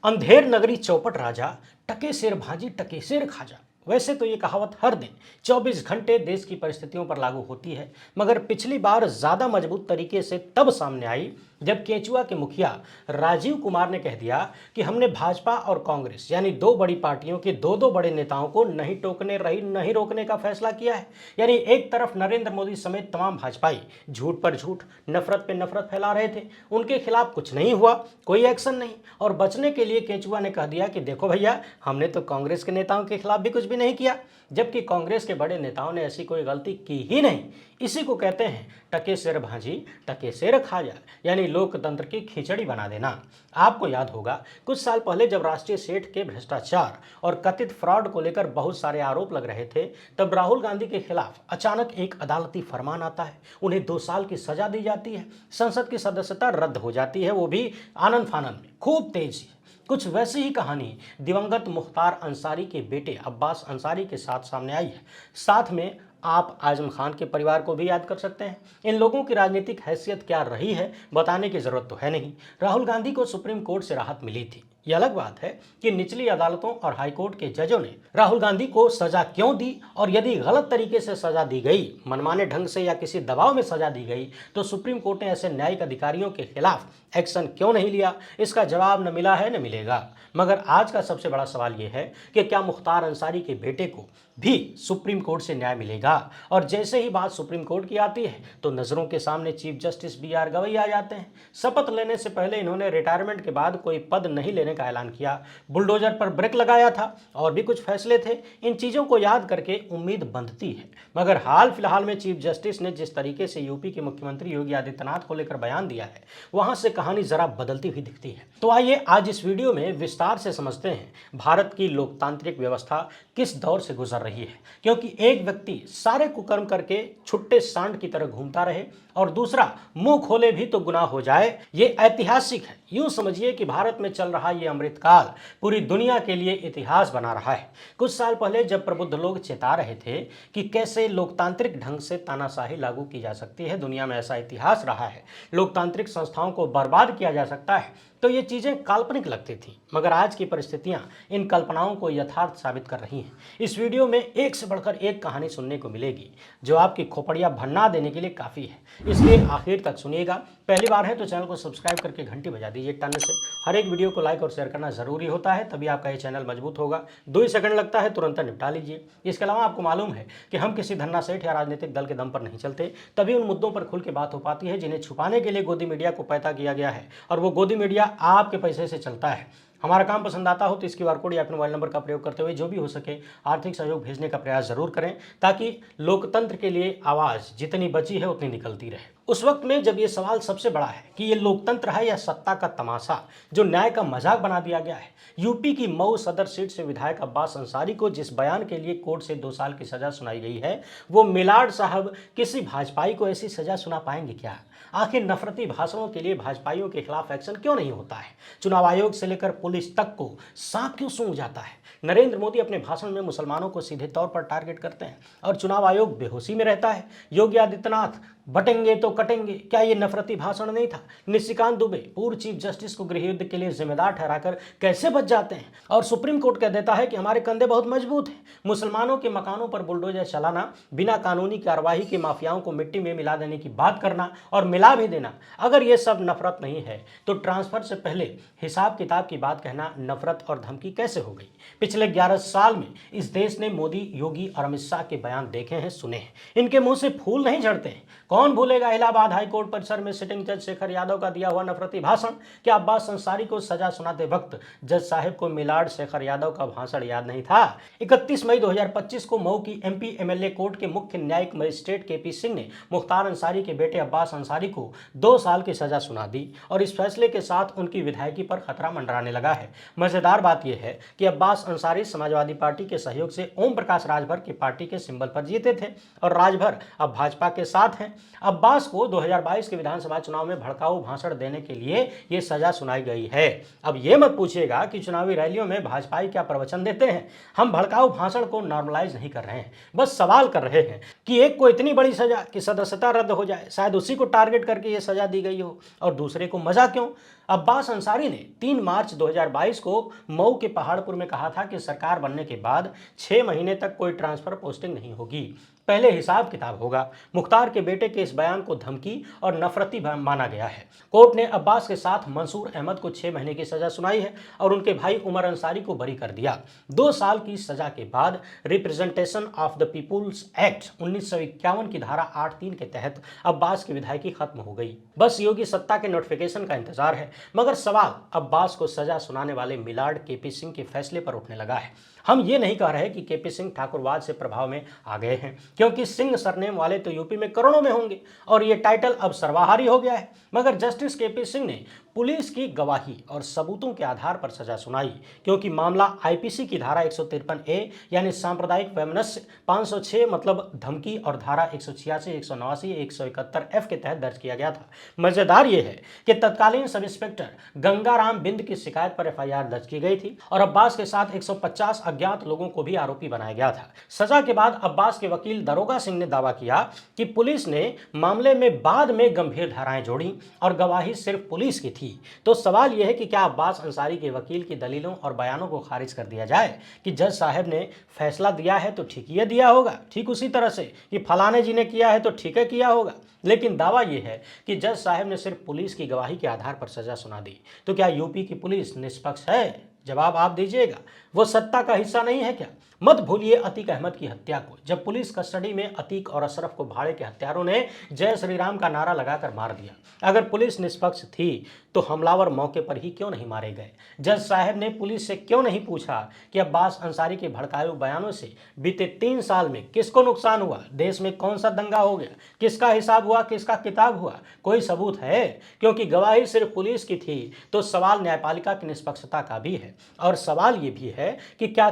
अंधेर नगरी चौपट राजा, टके शेर भाजी टके शेर खाजा। वैसे तो ये कहावत हर दिन 24 घंटे देश की परिस्थितियों पर लागू होती है, मगर पिछली बार ज्यादा मजबूत तरीके से तब सामने आई जब केंचुआ के मुखिया राजीव कुमार ने कह दिया कि हमने भाजपा और कांग्रेस यानी दो बड़ी पार्टियों के दो दो बड़े नेताओं को नहीं रोकने का फैसला किया है। यानी एक तरफ नरेंद्र मोदी समेत तमाम भाजपाई झूठ पर झूठ, नफरत पे नफरत फैला रहे थे, उनके खिलाफ कुछ नहीं हुआ, कोई एक्शन नहीं, और बचने के लिए केंचुआ ने कह दिया कि देखो भैया, हमने तो कांग्रेस के नेताओं के खिलाफ भी कुछ भी नहीं किया, जबकि कांग्रेस के बड़े नेताओं ने ऐसी कोई गलती की ही नहीं। इसी को कहते हैं टके शेर भाजी टके शेर खाजा, यानी लोकतंत्र की खिचड़ी बना देना। आपको याद होगा कुछ साल पहले जब राष्ट्रीय सेठ के भ्रष्टाचार और कथित फ्रॉड को लेकर बहुत सारे आरोप लग रहे थे, तब राहुल गांधी के खिलाफ अचानक एक अदालती फरमान आता है, उन्हें 2 साल की सजा दी जाती है, संसद की सदस्यता रद्द हो जाती है, वो भी आनंद फानन में, खूब तेजी। कुछ वैसी ही कहानी दिवंगत मुख्तार अंसारी के बेटे अब्बास अंसारी के साथ सामने आई है। साथ में आप आजम खान के परिवार को भी याद कर सकते हैं। इन लोगों की राजनीतिक हैसियत क्या रही है बताने की जरूरत तो है नहीं। राहुल गांधी को सुप्रीम कोर्ट से राहत मिली थी। यह अलग बात है कि निचली अदालतों और हाईकोर्ट के जजों ने राहुल गांधी को सजा क्यों दी, और यदि गलत तरीके से सजा दी गई, मनमाने ढंग से या किसी दबाव में सजा दी गई, तो सुप्रीम कोर्ट ने ऐसे न्यायिक अधिकारियों के खिलाफ एक्शन क्यों नहीं लिया। इसका जवाब न मिला है न मिलेगा। मगर आज का सबसे बड़ा सवाल यह है कि क्या मुख्तार अंसारी के बेटे को भी सुप्रीम कोर्ट से न्याय मिलेगा। और जैसे ही बात सुप्रीम कोर्ट की आती है तो नजरों के सामने चीफ जस्टिस बी.आर. गवई आ जाते हैं। शपथ लेने से पहले इन्होंने रिटायरमेंट के बाद कोई पद नहीं लेने का ऐलान किया, बुलडोजर पर ब्रेक लगाया था, और भी कुछ फैसले थे। इन चीजों को याद करके उम्मीद बंधती है। मगर हाल फिलहाल में चीफ जस्टिस ने जिस तरीके से यूपी के मुख्यमंत्री योगी आदित्यनाथ को लेकर बयान दिया है, वहां से कहानी जरा बदलती हुई दिखती है। तो आइए आज इस वीडियो में विस्तार से समझते हैं भारत की लोकतांत्रिक व्यवस्था किस दौर से गुजर रही है। क्योंकि एक व्यक्ति सारे कुकर्म करके छुट्टे सांड की तरह घूमता रहे और दूसरा मुंह खोले भी तो गुनाह हो जाए, ये ऐतिहासिक है। यूं समझिए कि भारत में चल रहा ये अमृतकाल पूरी दुनिया के लिए इतिहास बना रहा है। कुछ साल पहले जब प्रबुद्ध लोग चेता रहे थे कि कैसे लोकतांत्रिक ढंग से तानाशाही लागू की जा सकती है, दुनिया में ऐसा इतिहास रहा है, लोकतांत्रिक संस्थाओं को बर्बाद किया जा सकता है, तो ये चीजें काल्पनिक लगती थी। मगर आज की परिस्थितियां इन कल्पनाओं को यथार्थ साबित कर रही हैं। इस वीडियो में एक से बढ़कर एक कहानी सुनने को मिलेगी जो आपकी खोपड़ियां भन्ना देने के लिए काफी है, इसलिए आखिर तक सुनिएगा। पहली बार है तो चैनल को सब्सक्राइब करके घंटी बजा दीजिए टन से। हर एक वीडियो को लाइक और शेयर करना जरूरी होता है, तभी आपका ये चैनल मजबूत होगा। 2 ही सेकंड लगता है, तुरंत निपटा लीजिए। इसके अलावा आपको मालूम है कि हम किसी धन्ना सेठ या राजनीतिक दल के दम पर नहीं चलते, तभी उन मुद्दों पर खुल के बात हो पाती है जिन्हें छुपाने के लिए गोदी मीडिया को पैदा किया गया है, और वो गोदी मीडिया आपके पैसे से चलता है। हमारा काम पसंद आता हो तो इस QR कोड या अपने मोबाइल नंबर का प्रयोग करते हुए जो भी हो सके आर्थिक सहयोग भेजने का प्रयास जरूर करें, ताकि लोकतंत्र के लिए आवाज जितनी बची है उतनी निकलती रहे। उस वक्त में जब ये सवाल सबसे बड़ा है कि ये लोकतंत्र है या सत्ता का तमाशा जो न्याय का मजाक बना दिया गया है। यूपी की मऊ सदर सीट से विधायक अब्बास अंसारी को जिस बयान के लिए कोर्ट से 2 साल की सजा सुनाई गई है, वो मिलाड साहब किसी भाजपाई को ऐसी सजा सुना पाएंगे क्या। आखिर नफरती भाषणों के लिए भाजपाइयों के खिलाफ एक्शन क्यों नहीं होता है। चुनाव आयोग से लेकर पुलिस तक को सांप क्यों सूंघ जाता है। नरेंद्र मोदी अपने भाषण में मुसलमानों को सीधे तौर पर टारगेट करते हैं और चुनाव आयोग बेहोशी में रहता है। योगी आदित्यनाथ बटेंगे तो कटेंगे, क्या ये नफरती भाषण नहीं था। निशिकांत दुबे पूर्व चीफ जस्टिस को गृह युद्ध के लिए जिम्मेदार ठहराकर कैसे बच जाते हैं, और सुप्रीम कोर्ट कह देता है कि हमारे कंधे बहुत मजबूत हैं। मुसलमानों के मकानों पर बुलडोजर चलाना, बिना कानूनी कार्रवाई के माफियाओं को मिट्टी में मिला देने की बात करना और मिला भी देना, अगर ये सब नफरत नहीं है तो ट्रांसफर से पहले हिसाब किताब की बात कहना नफरत और धमकी कैसे हो गई। पिछले 11 साल में इस देश ने मोदी, योगी और अमित शाह के बयान देखे हैं, सुने हैं। इनके मुंह से फूल नहीं झड़ते हैं। कौन भूलेगा इलाहाबाद हाईकोर्ट परिसर में सिटिंग जज शेखर यादव का दिया हुआ नफरती भाषण। क्या अब्बास अंसारी को सजा सुनाते वक्त जज साहब को मिलाड शेखर यादव का भाषण याद नहीं था। 31 मई 2025 को मऊ की MP MLA कोर्ट के मुख्य न्यायिक मजिस्ट्रेट KP सिंह ने मुख्तार अंसारी के बेटे अब्बास अंसारी को 2 साल की सजा सुना दी, और इस फैसले के साथ उनकी विधायकी पर खतरा मंडराने लगा है। मजेदार बात यह है कि अब्बास अंसारी समाजवादी पार्टी के सहयोग से ओम प्रकाश राजभर की पार्टी के सिंबल पर जीते थे, और राजभर अब भाजपा के साथ हैं। अब्बास को 2022 के विधानसभा चुनाव में भड़काऊ भाषण देने के लिए यह सजा सुनाई गई है। अब यह मत पूछिएगा कि चुनावी रैलियों में भाजपाई क्या प्रवचन देते हैं। हम भड़काऊ भाषण को नॉर्मलाइज नहीं कर रहे हैं, बस सवाल कर रहे हैं कि एक को इतनी बड़ी सजा कि सदस्यता रद्द हो जाए, शायद उसी को टारगेट करके यह सजा दी गई हो, और दूसरे को मजा क्यों। अब्बास अंसारी ने 3 मार्च 2022 को मऊ के पहाड़पुर में कहा था कि सरकार बनने के बाद 6 महीने तक कोई ट्रांसफर पोस्टिंग नहीं होगी, पहले हिसाब किताब होगा। मुख्तार के बेटे के इस बयान को धमकी और नफरती माना गया है। कोर्ट ने अब्बास के साथ मंसूर अहमद को 6 महीने की सजा सुनाई है और उनके भाई उमर अंसारी को बरी कर दिया। 2 साल की सजा के बाद representation of the people's act 1951 की धारा 8(3) के तहत अब्बास की विधायकी खत्म हो गई। बस योगी सत्ता के नोटिफिकेशन का इंतजार है। मगर सवाल अब्बास को सजा सुनाने वाले मिलार्ड केपी सिंह के फैसले पर उठने लगा है। हम ये नहीं कह रहे कि केपी सिंह ठाकुरवाद से प्रभाव में आ गए हैं, क्योंकि सिंह सरनेम वाले तो यूपी में करोड़ों में होंगे और ये टाइटल अब सर्वहारी हो गया है। मगर जस्टिस केपी सिंह ने पुलिस की गवाही और सबूतों के आधार पर सजा सुनाई, क्योंकि मामला आईपीसी की धारा 153A यानी सांप्रदायिक वैमनस्य, 506 मतलब धमकी और धारा 186, 189, 171F के तहत दर्ज किया गया था। मजेदार यह है कि तत्कालीन सब इंस्पेक्टर गंगाराम बिंद की शिकायत पर एफआईआर दर्ज की गई थी और अब्बास के साथ 150 अज्ञात लोगों को भी आरोपी बनाया गया था। सजा के बाद अब्बास के वकील दरोगा सिंह ने दावा किया कि पुलिस ने मामले में बाद में गंभीर धाराएं जोड़ी और गवाही सिर्फ पुलिस की थी। तो सवाल यह है कि क्या अब्बास अंसारी के वकील की दलीलों और बयानों को खारिज कर दिया जाए कि जज साहब ने फैसला दिया है तो ठीक ही दिया होगा, ठीक उसी तरह से कि फलाने जी ने किया है तो ठीक है किया होगा। लेकिन दावा यह है कि जज साहब ने सिर्फ पुलिस की गवाही के आधार पर सजा सुना दी। तो क्या यूपी की पुलिस निष्पक्ष है? जवाब आप दीजिएगा। वो सत्ता का हिस्सा नहीं है क्या? मत भूलिए अतीक अहमद की हत्या को, जब पुलिस कस्टडी में अतीक और अशरफ को भाड़े के हत्यारों ने जय श्री राम का नारा लगाकर मार दिया। अगर पुलिस निष्पक्ष थी तो हमलावर मौके पर ही क्यों नहीं मारे गए? जज साहब ने पुलिस से क्यों नहीं पूछा कि अब्बास अंसारी के भड़काऊ बयानों से बीते 3 साल में किसको नुकसान हुआ, देश में कौन सा दंगा हो गया, किसका हिसाब हुआ, किसका किताब हुआ? कोई सबूत है? क्योंकि गवाही सिर्फ पुलिस की थी तो सवाल न्यायपालिका की निष्पक्षता का भी है। और सवाल ये भी है कि क्या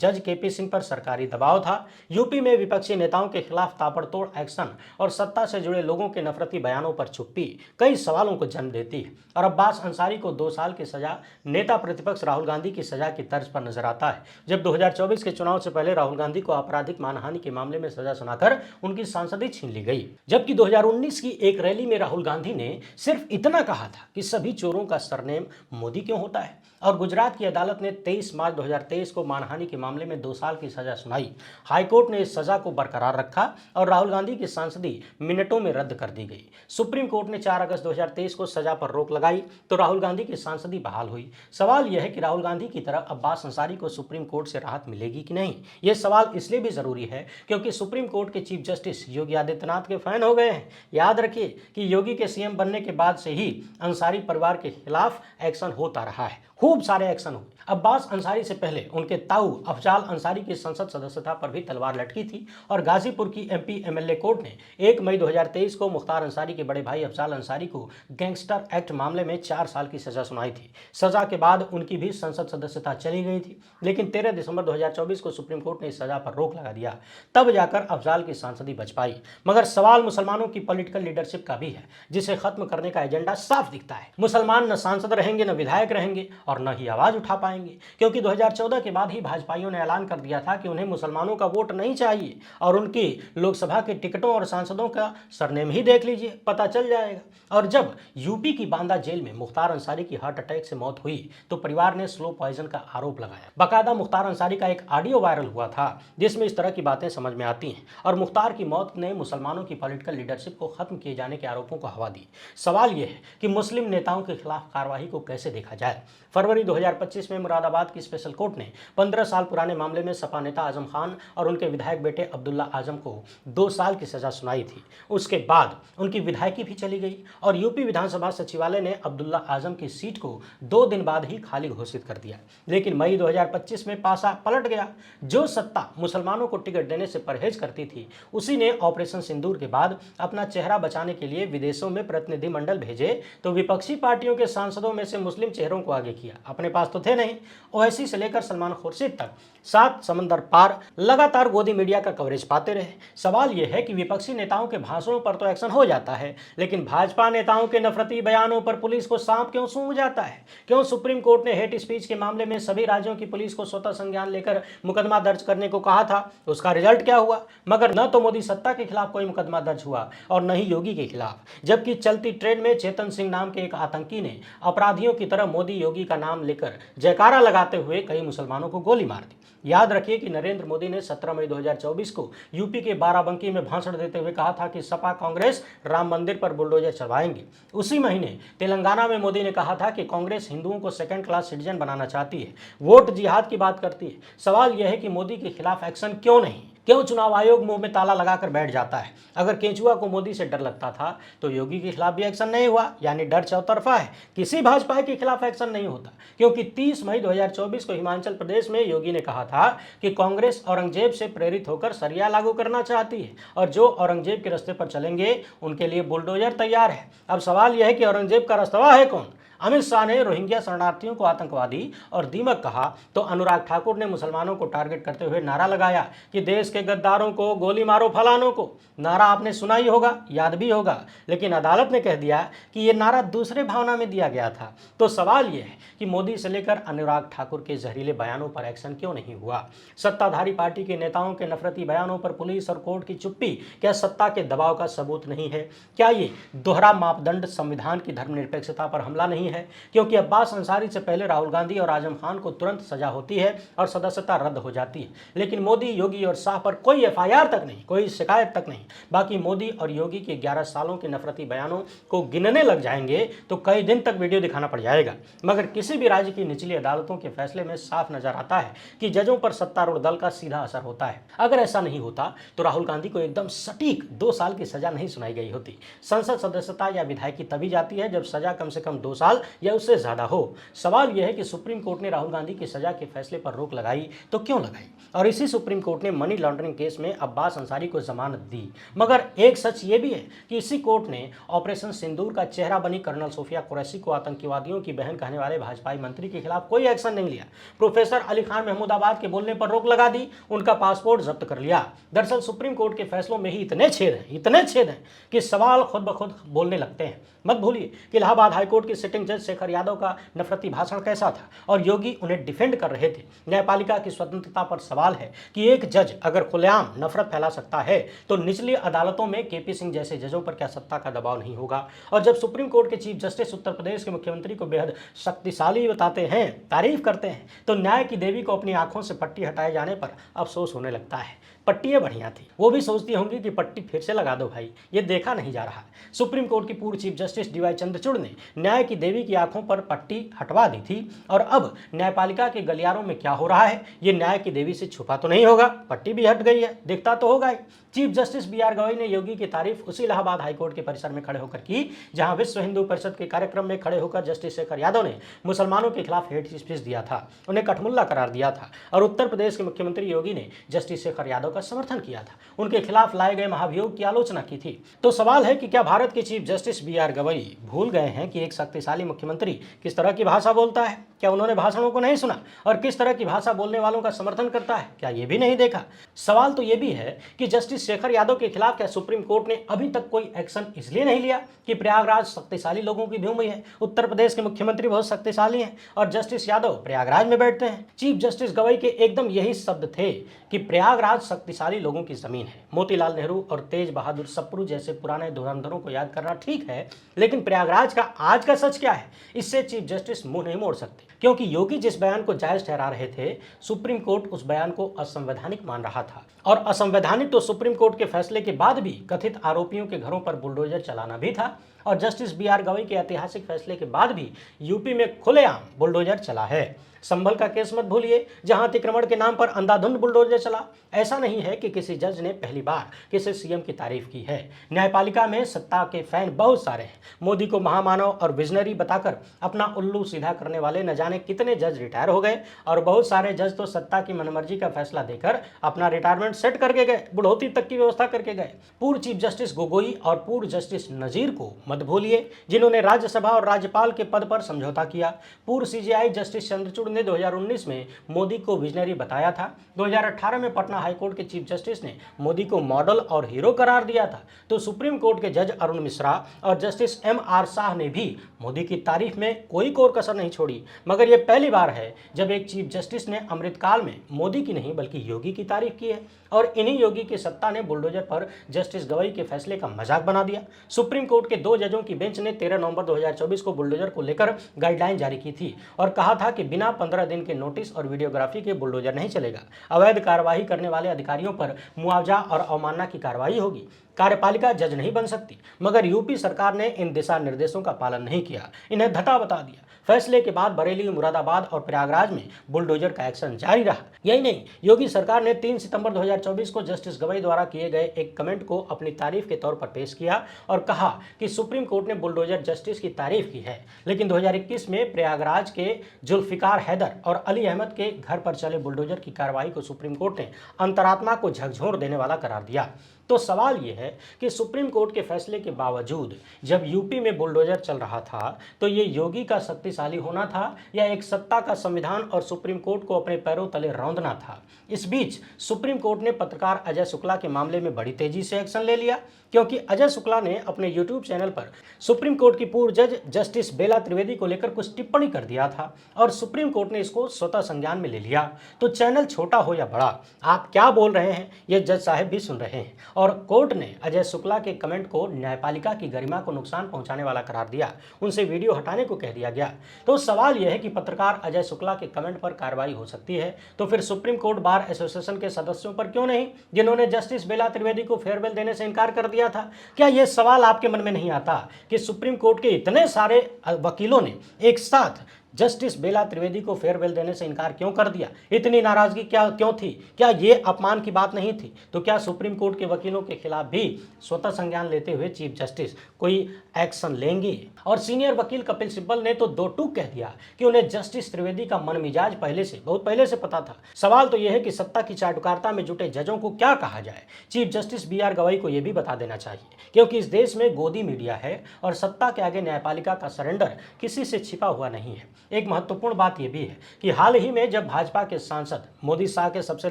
जज केपी सिंह पर सरकारी दबाव था? यूपी में विपक्षी नेताओं के खिलाफ ताबड़तोड़ एक्शन और सत्ता से जुड़े लोगों के नफरती बयानों पर चुप्पी कई सवालों को जन्म देती है। और अब्बास अंसारी को 2 साल की सजा नेता प्रतिपक्ष राहुल गांधी की सजा की तर्ज पर नजर आता है। जब 2024 के चुनाव से पहले राहुल गांधी को आपराधिक मानहानि के मामले में सजा सुनाकर उनकी सांसदी छीन ली गई, जबकि 2019 की एक रैली में राहुल गांधी ने सिर्फ इतना कहा था कि सभी चोरों का सरनेम मोदी क्यों होता है। और गुजरात की अदालत ने 23 मार्च 2023 को मानहानि के मामले में 2 साल की सजा सुनाई। हाईकोर्ट ने इस सजा को बरकरार रखा और राहुल गांधी की सांसदी मिनटों में रद्द कर दी गई। सुप्रीम कोर्ट ने 4 अगस्त 2023 को सजा पर रोक लगाई तो राहुल गांधी की सांसदी बहाल हुई। सवाल यह है कि राहुल गांधी की तरह अब्बास अंसारी को सुप्रीम कोर्ट से राहत मिलेगी कि नहीं। यह सवाल इसलिए भी जरूरी है क्योंकि सुप्रीम कोर्ट के चीफ जस्टिस योगी आदित्यनाथ के फैन हो गए हैं। याद रखिए कि योगी के सीएम बनने के बाद से ही अंसारी परिवार के खिलाफ एक्शन होता रहा है, खूब सारे एक्शन हुए। अब्बास अंसारी से पहले उनके ताऊ अफजाल अंसारी की संसद सदस्यता पर भी तलवार लटकी थी और गाजीपुर की एमपी एमएलए कोर्ट ने 1 मई 2023 को मुख्तार अंसारी के बड़े भाई अफजाल अंसारी को गैंगस्टर एक्ट मामले में 4 साल की सजा सुनाई थी। सजा के बाद उनकी भी संसद सदस्यता चली गई थी, लेकिन 13 दिसंबर 2024 को सुप्रीम कोर्ट ने इस सजा पर रोक लगा दिया, तब जाकर अफजाल की सांसदी बच पाई। मगर सवाल मुसलमानों की पॉलिटिकल लीडरशिप का भी है, जिसे खत्म करने का एजेंडा साफ दिखता है। मुसलमान न सांसद रहेंगे, न विधायक रहेंगे और न ही आवाज उठा पाएंगे, क्योंकि 2014 के बाद ही भाजपाइयों ने ऐलान कर दिया था कि उन्हें मुसलमानों का वोट नहीं चाहिए और उनकी लोकसभा के टिकटों और सांसदों का सरनेम ही देख लीजिए, पता चल जाएगा। और जब यूपी की बांदा जेल में मुख्तार अंसारी की हार्ट अटैक से मौत हुई तो परिवार ने स्लो पॉइजन का आरोप लगाया। बाकायदा मुख्तार अंसारी का एक ऑडियो वायरल हुआ था जिसमें इस तरह की बातें समझ में आती हैं और मुख्तार की मौत ने मुसलमानों की पॉलिटिकल लीडरशिप को खत्म किए जाने के आरोपों को हवा दी। सवाल यह है कि मुस्लिम नेताओं के खिलाफ कार्रवाई को कैसे देखा जाए। फरवरी 2025 में मुरादाबाद की स्पेशल कोर्ट ने 15 साल पुराने मामले में सपा नेता आजम खान और उनके विधायक बेटे अब्दुल्ला आजम को 2 साल की सजा सुनाई थी। उसके बाद उनकी विधायकी भी चली गई और यूपी विधानसभा सचिवालय ने अब्दुल्ला आजम की सीट को 2 दिन बाद ही खाली घोषित कर दिया। लेकिन मई 2025 में पासा पलट गया। जो सत्ता मुसलमानों को टिकट देने से परहेज करती थी, उसी ने ऑपरेशन सिंदूर के बाद अपना चेहरा बचाने के लिए विदेशों में प्रतिनिधिमंडल भेजे तो विपक्षी पार्टियों के सांसदों में से मुस्लिम चेहरों को आगे किया किया, अपने पास तो थे नहीं। ओवैसी से लेकर सलमान खुर्शीद तक 7 समंदर पार लगातार गोदी मीडिया का कवरेज पाते रहे। सवाल यह है कि विपक्षी नेताओं के भाषणों पर तो एक्शन हो जाता है, लेकिन भाजपा नेताओं के नफरती बयानों पर पुलिस को सांप क्यों सूंघ जाता है? क्यों सुप्रीम कोर्ट ने हेट स्पीच के मामले में सभी राज्यों की पुलिस को स्वतः संज्ञान लेकर मुकदमा दर्ज करने को कहा था? उसका रिजल्ट क्या हुआ? मगर न तो मोदी सत्ता के खिलाफ कोई मुकदमा दर्ज हुआ और न ही योगी के खिलाफ, जबकि चलती ट्रेन में चेतन सिंह नाम के एक आतंकी ने अपराधियों की तरह मोदी योगी का नाम लेकर जयकारा लगाते हुए कई मुसलमानों को गोली मार दी। याद रखिए कि नरेंद्र मोदी ने 17 मई 2024 को यूपी के बाराबंकी में भाषण देते हुए कहा था कि सपा कांग्रेस राम मंदिर पर बुलडोजर चलवाएंगे। उसी महीने तेलंगाना में मोदी ने कहा था कि कांग्रेस हिंदुओं को सेकंड क्लास सिटीजन बनाना चाहती है, वोट जिहाद की बात करती है। सवाल यह है कि मोदी के खिलाफ एक्शन क्यों नहीं? क्यों चुनाव आयोग मुंह में ताला लगाकर बैठ जाता है? अगर केंचुआ को मोदी से डर लगता था तो योगी के खिलाफ भी एक्शन नहीं हुआ, यानी डर चौतरफा है। किसी भाजपा के खिलाफ एक्शन नहीं होता, क्योंकि 30 मई 2024 को हिमाचल प्रदेश में योगी ने कहा था कि कांग्रेस औरंगजेब से प्रेरित होकर सरिया लागू करना चाहती है और जो औरंगजेब के रास्ते पर चलेंगे उनके लिए बुलडोजर तैयार है। अब सवाल यह है कि औरंगजेब का रास्ता है कौन? अमित शाह ने रोहिंग्या शरणार्थियों को आतंकवादी और दीमक कहा तो अनुराग ठाकुर ने मुसलमानों को टारगेट करते हुए नारा लगाया कि देश के गद्दारों को गोली मारो फलानों को। नारा आपने सुना ही होगा, याद भी होगा, लेकिन अदालत ने कह दिया कि यह नारा दूसरे भावना में दिया गया था। तो सवाल यह है कि मोदी से लेकर अनुराग ठाकुर के जहरीले बयानों पर एक्शन क्यों नहीं हुआ? सत्ताधारी पार्टी के नेताओं के नफरती बयानों पर पुलिस और कोर्ट की चुप्पी क्या सत्ता के दबाव का सबूत नहीं है? क्या ये दोहरा मापदंड संविधान की धर्मनिरपेक्षता पर हमला नहीं है? क्योंकि अब्बास अंसारी से पहले राहुल गांधी और आजम खान को तुरंत सजा होती है और सदस्यता रद्द हो जाती है, लेकिन मोदी, योगी और शाह पर कोई एफआईआर तक नहीं, कोई शिकायत तक नहीं। बाकी मोदी और योगी के 11 सालों के नफरती बयानों को गिनने लग जाएंगे तो कई दिन तक वीडियो दिखाना पड़ जाएगा। मगर किसी भी राज्य की निचली अदालतों के फैसले में साफ नजर आता है कि जजों पर सत्तारूढ़ दल का सीधा असर होता है। अगर ऐसा नहीं होता तो राहुल गांधी को एकदम सटीक 2 साल की सजा नहीं सुनाई गई होती। संसद सदस्यता या विधायकी तभी जाती है जब सजा कम से कम 2 साल या उससे ज्यादा हो। सवाल यह है कि सुप्रीम कोर्ट ने राहुल गांधी की सजा के फैसले पर रोक लगाई तो क्यों लगाई? और इसी सुप्रीम कोर्ट ने मनी लॉन्ड्रिंग केस में अब्बास अंसारी को जमानत दी। मगर एक सच ये भी है कि इसी कोर्ट ने ऑपरेशन सिंदूर का चेहरा बनी कर्नल सोफिया कुरैशी को आतंकवादियों की बहन कहने वाले भाजपाई मंत्री के खिलाफ कोई एक्शन नहीं लिया। प्रोफेसर अली खान महमूदाबाद के बोलने पर रोक लगा दी, उनका पासपोर्ट जब्त कर लिया। दरअसल सुप्रीम कोर्ट के फैसलों में ही इतने छेद हैं कि सवाल खुद ब खुद बोलने लगते हैं। मत भूलिए कि इलाहाबाद हाईकोर्ट के सिटिंग जज शेखर यादव का नफरती भाषण कैसा था और योगी उन्हें डिफेंड कर रहे थे। न्यायपालिका की स्वतंत्रता पर सवाल है कि एक जज अगर खुलेआम नफरत फैला सकता है तो निचली अदालतों में केपी सिंह जैसे जजों पर क्या सत्ता का दबाव नहीं होगा? और जब सुप्रीम कोर्ट के चीफ जस्टिस उत्तर प्रदेश के मुख्यमंत्री को बेहद शक्तिशाली बताते हैं, तारीफ करते हैं, तो न्याय की देवी को अपनी आंखों से पट्टी हटाए जाने पर अफसोस होने लगता है। पट्टियां बढ़िया थी, वो भी सोचती होंगी कि पट्टी फिर से लगा दो भाई, ये देखा नहीं जा रहा। सुप्रीम कोर्ट की पूर्व चीफ जस्टिस डीवाई चंद्रचूड़ ने न्याय की देवी की आंखों पर पट्टी हटवा दी थी और अब न्यायपालिका के गलियारों में क्या हो रहा है ये न्याय की देवी से छुपा तो नहीं होगा। पट्टी भी हट गई है, दिखता तो होगा ही। Chief justice B R. गवई ने योगी की तारीफ उसी इलाहाबाद हाईकोर्ट के परिसर में खड़े होकर की जहां विश्व हिंदू परिषद के कार्यक्रम में खड़े होकर जस्टिस शेखर यादव ने मुसलमानों के खिलाफ हेट स्पीच दिया था, उन्हें कठमुल्ला करार दिया था और उत्तर प्रदेश के मुख्यमंत्री योगी ने जस्टिस शेखर यादव का समर्थन किया था, उनके खिलाफ लाए गए महाभियोग की आलोचना की थी। तो सवाल है कि क्या भारत के चीफ जस्टिस बी.आर. गवई भूल गए हैं कि एक शक्तिशाली मुख्यमंत्री किस तरह की भाषा बोलता है? क्या उन्होंने भाषणों को नहीं सुना और किस तरह की भाषा बोलने वालों का समर्थन करता है? क्या ये भी नहीं देखा? सवाल तो ये भी है कि जस्टिस शेखर यादव के खिलाफ क्या सुप्रीम कोर्ट ने अभी तक कोई एक्शन इसलिए नहीं लिया कि प्रयागराज शक्तिशाली लोगों की भूमि है, उत्तर प्रदेश के मुख्यमंत्री बहुत शक्तिशाली हैं और जस्टिस यादव प्रयागराज में बैठते हैं। चीफ जस्टिस गवई के एकदम यही शब्द थे कि प्रयागराज शक्तिशाली लोगों की जमीन है। मोतीलाल नेहरू और तेज बहादुर सप्रू जैसे पुराने धुरंधरों को याद करना ठीक है, लेकिन प्रयागराज का आज का सच क्या है, इससे चीफ जस्टिस मुंह नहीं मोड़ सकते। क्योंकि योगी जिस बयान को जायज ठहरा रहे थे, सुप्रीम कोर्ट उस बयान को असंवैधानिक मान रहा था और असंवैधानिक तो सुप्रीम कोर्ट के फैसले के बाद भी कथित आरोपियों के घरों पर बुलडोजर चलाना भी था और जस्टिस बी.आर. गवई के ऐतिहासिक फैसले के बाद भी यूपी में खुलेआम बुलडोजर चला है। संभल का केस मत भूलिए, जहां अतिक्रमण के नाम पर अंधाधुंध बुलडोजर चला। ऐसा नहीं है कि किसी जज ने पहली बार किसी सीएम की तारीफ की है। न्यायपालिका में सत्ता के फैन बहुत सारे हैं। मोदी को महामानव और विजनरी बताकर अपना उल्लू सीधा करने वाले न जाने कितने जज रिटायर हो गए और बहुत सारे जज तो सत्ता की मनमर्जी का फैसला देकर अपना रिटायरमेंट सेट करके गए, बुढ़ौती तक की व्यवस्था करके गए। पूर्व चीफ जस्टिस गोगोई और पूर्व जस्टिस नजीर को मत भूलिए, जिन्होंने राज्यसभा और राज्यपाल के पद पर समझौता किया। पूर्व सीजेआई जस्टिस चंद्रचूड़ ने 2019 में मोदी को विजनरी बताया था। 2018 में पटना हाईकोर्ट के चीफ जस्टिस ने मोदी को मॉडल और हीरो करार दिया था। तो सुप्रीम कोर्ट के जज अरुण मिश्रा और जस्टिस MR शाह ने भी मोदी की तारीफ में कोई कोर कसर नहीं छोड़ी। मगर यह पहली बार है जब एक चीफ जस्टिस ने अमृतकाल में मोदी की नहीं बल्कि योगी की तारीफ की है। और इन्हीं योगी की सत्ता ने बुलडोजर पर जस्टिस गवई के फैसले का मजाक बना दिया। सुप्रीम कोर्ट के 2 जजों की बेंच ने 13 नवंबर 2024 को बुलडोजर को लेकर गाइडलाइन जारी की थी और कहा था कि बिना 15 दिन के नोटिस और वीडियोग्राफी के बुलडोजर नहीं चलेगा। अवैध कार्यवाही करने वाले अधिकारियों पर मुआवजा और अवमानना की कार्रवाई होगी। कार्यपालिका जज नहीं बन सकती। मगर यूपी सरकार ने इन दिशा निर्देशों का पालन नहीं किया, इन्हें धता बता दिया। फैसले के बाद बरेली, मुरादाबाद और प्रयागराज में बुलडोजर का एक्शन जारी रहा। यही नहीं, योगी सरकार ने 3 सितंबर 2024 को जस्टिस गवई द्वारा किए गए एक कमेंट को अपनी तारीफ के तौर पर पेश किया और कहा कि सुप्रीम कोर्ट ने बुलडोजर जस्टिस की तारीफ की है, लेकिन 2021 में प्रयागराज के जुल्फिकार हैदर और अली अहमद के घर पर चले बुलडोजर की कार्रवाई को सुप्रीम कोर्ट ने अंतरात्मा को झकझोर देने वाला करार दिया। तो सवाल यह है कि सुप्रीम कोर्ट के फैसले के बावजूद जब यूपी में बुलडोजर चल रहा था तो ये योगी का शक्तिशाली होना था या एक सत्ता का संविधान और सुप्रीम कोर्ट को अपने पैरों तले रौंदना था। इस बीच सुप्रीम कोर्ट ने पत्रकार अजय शुक्ला के मामले में बड़ी तेजी से एक्शन ले लिया, क्योंकि अजय शुक्ला ने अपने यूट्यूब चैनल पर सुप्रीम कोर्ट की पूर्व जज जस्टिस बेला त्रिवेदी को लेकर कुछ टिप्पणी कर दिया था और सुप्रीम कोर्ट ने इसको स्वतः संज्ञान में ले लिया। तो चैनल छोटा हो या बड़ा, आप क्या बोल रहे हैं ये जज साहब भी सुन रहे हैं और कोर्ट ने अजय शुक्ला के कमेंट को न्यायपालिका की गरिमा को नुकसान पहुंचाने वाला करार दिया, उनसे वीडियो हटाने को कह दिया गया। तो सवाल यह है कि पत्रकार अजय शुक्ला के कमेंट पर कार्रवाई हो सकती है, तो फिर सुप्रीम कोर्ट बार एसोसिएशन के सदस्यों पर क्यों नहीं, जिन्होंने जस्टिस बेला त्रिवेदी को फेयरवेल देने से इनकार कर दिया था? क्या यह सवाल आपके मन में नहीं आता कि सुप्रीम कोर्ट के इतने सारे वकीलों ने एक साथ जस्टिस बेला त्रिवेदी को फेयरवेल देने से इनकार क्यों कर दिया? इतनी नाराजगी क्यों थी? क्या ये अपमान की बात नहीं थी? तो क्या सुप्रीम कोर्ट के वकीलों के खिलाफ भी स्वतः संज्ञान लेते हुए चीफ जस्टिस कोई एक्शन लेंगे? और सीनियर वकील कपिल सिब्बल ने तो दो टूक कह दिया कि उन्हें जस्टिस त्रिवेदी का मन मिजाज बहुत पहले से पता था। सवाल तो यह है कि सत्ता की चाटुकारिता में जुटे जजों को क्या कहा जाए? चीफ जस्टिस BR गवई को यह भी बता देना चाहिए, क्योंकि इस देश में गोदी मीडिया है और सत्ता के आगे न्यायपालिका का सरेंडर किसी से छिपा हुआ नहीं है। एक महत्वपूर्ण बात यह भी है कि हाल ही में जब भाजपा के सांसद मोदी शाह के सबसे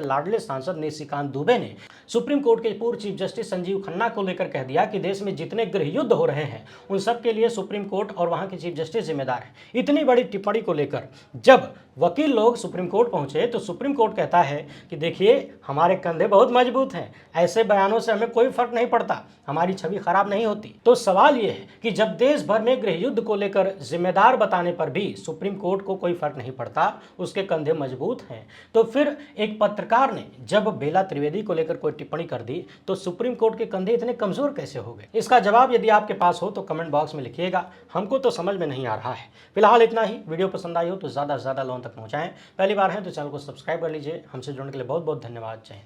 लाडले सांसद निशिकांत दुबे ने सुप्रीम कोर्ट के पूर्व चीफ जस्टिस संजीव खन्ना को लेकर कह दिया कि देश में जितने गृह युद्ध हो रहे हैं उन सब के लिए सुप्रीम कोर्ट और वहां के चीफ जस्टिस जिम्मेदार है। इतनी बड़ी टिप्पणी को लेकर जब वकील लोग सुप्रीम कोर्ट पहुंचे तो सुप्रीम कोर्ट कहता है कि देखिए हमारे कंधे बहुत मजबूत हैं, ऐसे बयानों से हमें कोई फर्क नहीं पड़ता, हमारी छवि खराब नहीं होती। तो सवाल यह है कि जब देश भर में गृह युद्ध को लेकर जिम्मेदार बताने पर भी सुप्रीम कोर्ट को कोई फर्क नहीं पड़ता, उसके कंधे मजबूत हैं, तो फिर एक पत्रकार ने जब बेला त्रिवेदी को लेकर कोई टिप्पणी कर दी तो सुप्रीम कोर्ट के कंधे इतने कमजोर कैसे हो गए? इसका जवाब यदि आपके पास हो तो कमेंट बॉक्स में लिखिएगा, हमको तो समझ में नहीं आ रहा है। फिलहाल इतना ही। वीडियो पसंद आई हो तो ज्यादा से ज्यादा लोगों तक पहुंचाएं। पहली बार है तो चैनल को सब्सक्राइब कर लीजिए। हमसे जुड़ने के लिए बहुत बहुत धन्यवाद। जय हिंद।